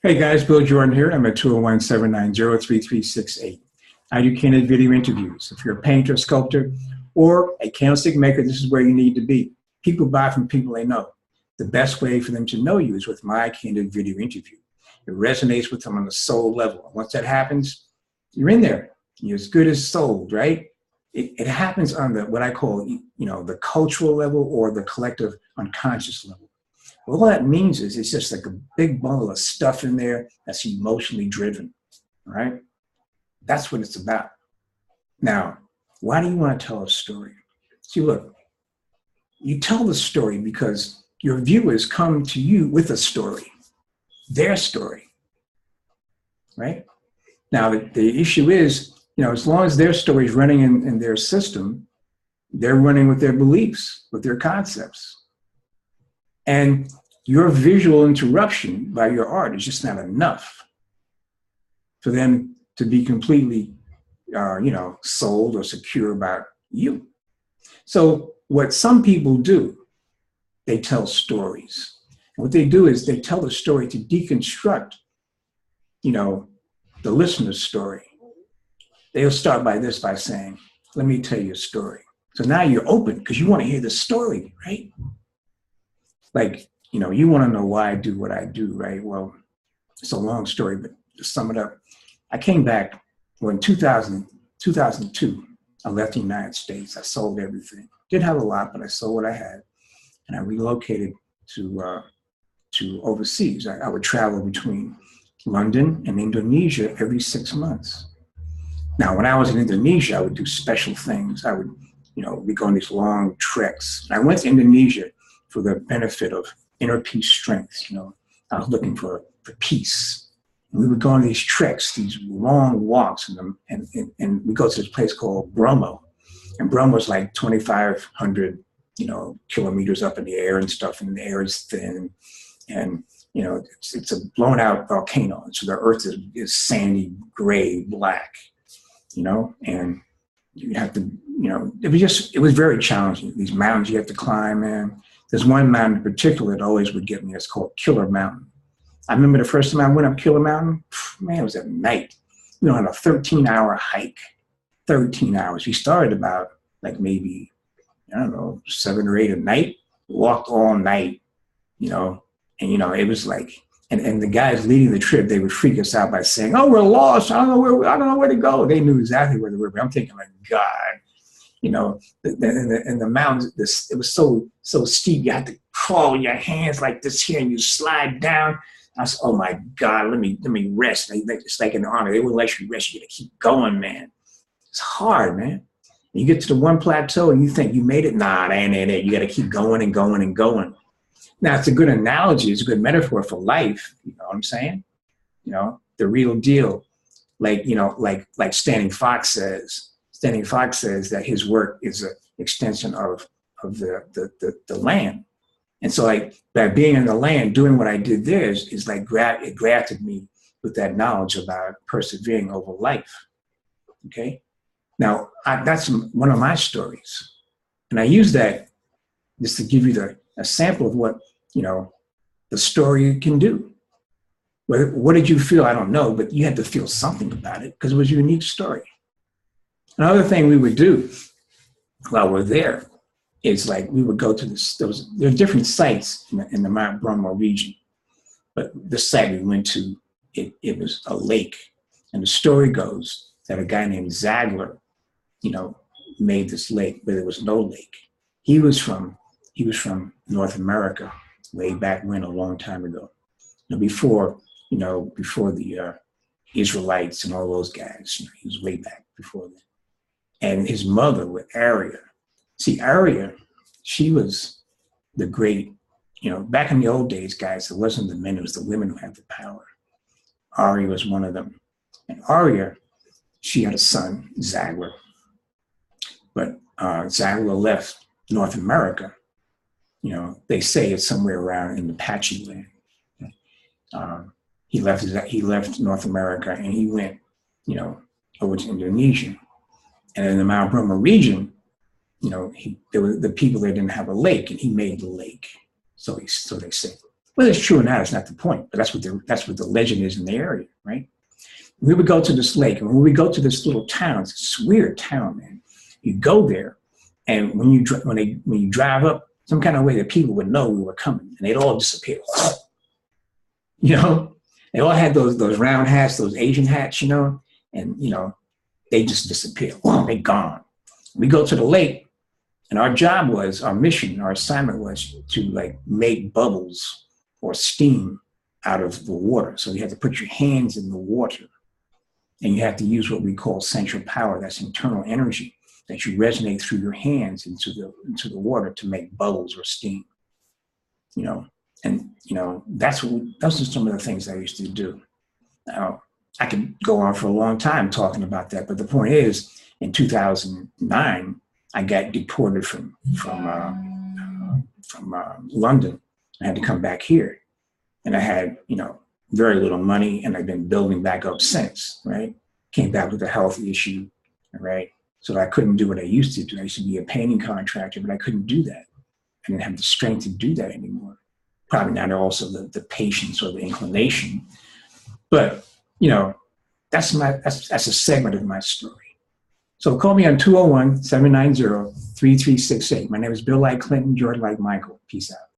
Hey guys, Bill Jordan here. I'm at 201-790-3368. I do candid video interviews. If you're a painter, sculptor, or a candlestick maker, this is where you need to be. People buy from people they know. The best way for them to know you is with my candid video interview. It resonates with them on the soul level. Once that happens, you're in there. You're as good as sold, right? It happens on the what I call, the cultural level or the collective unconscious level. All that means is it's just like a big bundle of stuff in there that's emotionally driven, all right? That's what it's about. Now, why do you want to tell a story? See, look, you tell the story because your viewers come to you with a story, their story, right? Now, the issue is, as long as their story is running in their system, they're running with their beliefs, with their concepts. And your visual interruption by your art is just not enough for them to be completely, sold or secure about you. So what some people do, they tell stories. And what they do is they tell the story to deconstruct, the listener's story. They'll start by saying, let me tell you a story. So now you're open because you want to hear the story, right? Like, you want to know why I do what I do, right? Well, it's a long story, but to sum it up, I came back in 2002. I left the United States. I sold everything. Didn't have a lot, but I sold what I had. And I relocated to overseas. I would travel between London and Indonesia every 6 months. Now, when I was in Indonesia, I would do special things. I would, we go on these long treks. I went to Indonesia for the benefit of inner peace strength. I was looking for peace. And we would go on these treks, these long walks, and we go to this place called Bromo. And Bromo's like 2,500, kilometers up in the air and stuff, and the air is thin. And, it's a blown out volcano. And so the earth is sandy, gray, black, and you have to, it was very challenging. These mountains you have to climb, man. There's one mountain in particular that always would get me. It's called Killer Mountain. I remember the first time I went up Killer Mountain, man, it was at night. We were on a 13-hour hike, 13 hours. We started about maybe, 7 or 8 at night, walked all night, and, it was like, and the guys leading the trip, they would freak us out by saying, oh, we're lost. I don't know where to go. They knew exactly where they were, but I'm thinking like, God. In the mountains, it was so steep. You had to crawl your hands like this here, and you slide down. I said, "Oh my God, let me rest." It's like in the army; they wouldn't let you rest. You got to keep going, man. It's hard, man. You get to the one plateau, and you think you made it. Nah, that ain't it. You got to keep going and going and going. Now, it's a good analogy. It's a good metaphor for life. You know what I'm saying? The real deal. Like Standing Fox says. Standing Fox says that his work is an extension of the land. And so by being in the land, doing what I did there is like it grafted me with that knowledge about persevering over life. Okay? Now, that's one of my stories. And I use that just to give you a sample of what, the story can do. What did you feel? I don't know, but you had to feel something about it because it was a unique story. Another thing we would do while we're there is we would go to there are different sites in the Mount Bromo region, but the site we went to, it was a lake. And the story goes that a guy named Zagler, made this lake where there was no lake. He was from North America way back when, a long time ago, before the Israelites and all those guys. He was way back before that. And his mother with Aria. See, Aria, she was the great, back in the old days, guys, it wasn't the men, it was the women who had the power. Aria was one of them. And Aria, she had a son, Zagler. But Zagler left North America. They say it's somewhere around in the Apache land. He left North America and he went, over to Indonesia. And in the Mount Bromo region, there were the people there didn't have a lake, and he made the lake. So they say. Whether it's true or not, it's not the point, but that's what the legend is in the area, right? We would go to this lake, and when we go to this little town, it's this weird town, man. You go there, and when you drive up, some kind of way that people would know we were coming, and they'd all disappear. You know, they all had those round hats, those Asian hats, you know, and you know, they just disappear. They're gone. We go to the lake, and our mission, our assignment was to like make bubbles or steam out of the water. So you had to put your hands in the water, and you have to use what we call central power. That's internal energy that you resonate through your hands into the water to make bubbles or steam. You know, and you know those are some of the things I used to do. Now I could go on for a long time talking about that, but the point is, in 2009, I got deported from London. I had to come back here, and I had, you know, very little money, and I've been building back up since, right? Came back with a health issue, right? So I couldn't do what I used to do. I used to be a painting contractor, but I couldn't do that. I didn't have the strength to do that anymore. Probably not also the patience or the inclination, but you know, that's a segment of my story. So call me on 201-790-3368. My name is Bill like Clinton, George like Michael. Peace out.